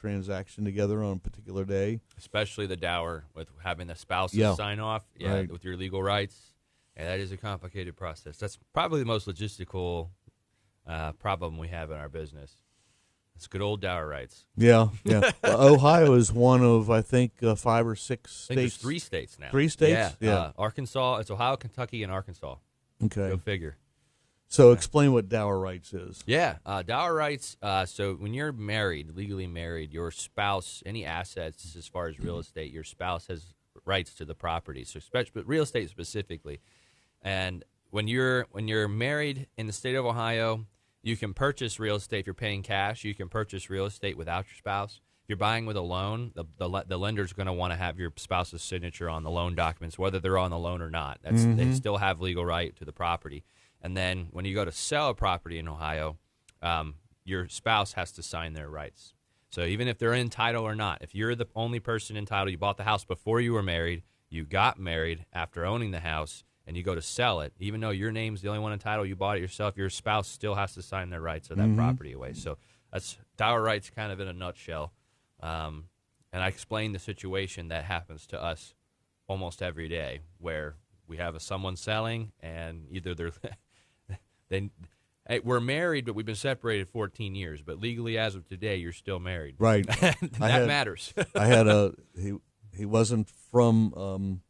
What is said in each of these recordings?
transaction together on a particular day. Especially the dower, with having the spouses sign off, right. with your legal rights. And that is a complicated process. That's probably the most logistical problem we have in our business. It's good old dower rights. Yeah. Well, Ohio is one of, I think, 5 or 6 states. I think there's 3 states now. 3 states? Yeah. Arkansas. It's Ohio, Kentucky, and Arkansas. Okay. Go figure. So explain what Dower Rights is. Yeah. Dower rights, so when you're married, legally married, your spouse, any assets as far as real estate, your spouse has rights to the property. So but real estate specifically. And when you're married in the state of Ohio, you can purchase real estate. If you're paying cash, you can purchase real estate without your spouse. If you're buying with a loan, the lender's going to want to have your spouse's signature on the loan documents, whether they're on the loan or not. They still have legal right to the property. And then when you go to sell a property in Ohio, your spouse has to sign their rights. So even if they're in title or not, if you're the only person in title, you bought the house before you were married, you got married after owning the house, and you go to sell it, even though your name's the only one in title, you bought it yourself, your spouse still has to sign their rights of that property away. So that's Dower Rights kind of in a nutshell. And I explained the situation that happens to us almost every day, where we have someone selling, and either we're married, but we've been separated 14 years. But legally, as of today, you're still married. Right. That matters. I had he wasn't from,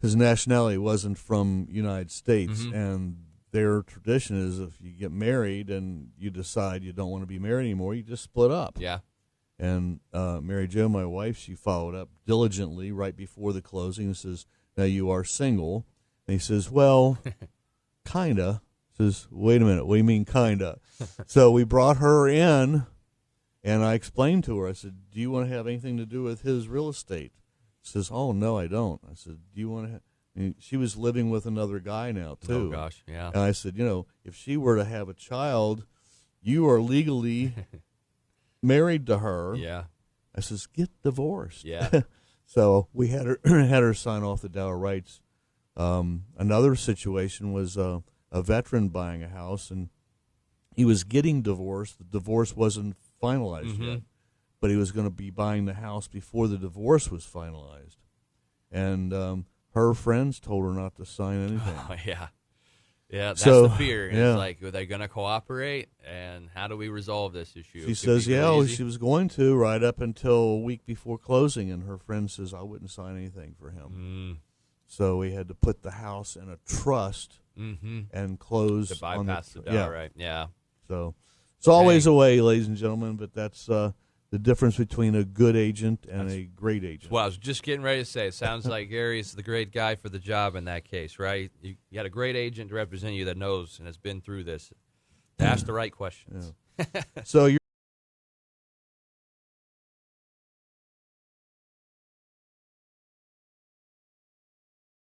his nationality wasn't from United States, and their tradition is if you get married and you decide you don't want to be married anymore, you just split up. Yeah. And Mary Jo, my wife, she followed up diligently right before the closing and says, "Now you are single." And he says, "Well, kinda." Says, "Wait a minute, what do you mean kinda?" So we brought her in, and I explained to her, I said, "Do you want to have anything to do with his real estate?" She says, "Oh, no, I don't." I said, "Do you want to and she was living with another guy now, too. Oh, gosh, yeah. And I said, if she were to have a child, you are legally married to her. Yeah. I says, get divorced. Yeah. So we had her sign off the Dower Rights. Another situation was a veteran buying a house, and he was getting divorced. The divorce wasn't finalized yet, but he was going to be buying the house before the divorce was finalized. And her friends told her not to sign anything. Oh, yeah. Yeah, that's so, the fear. Yeah. It's like, are they going to cooperate? And how do we resolve this issue? She says, she was going to right up until a week before closing, and her friend says, I wouldn't sign anything for him. So we had to put the house in a trust and close. To bypass the Dower, right? Yeah. So it's always a way, ladies and gentlemen, but that's the difference between a good agent and a great agent. Well, I was just getting ready to say, it sounds like Gary's the great guy for the job in that case, right? You got a great agent to represent you that knows and has been through this. To ask the right questions. Yeah. So you're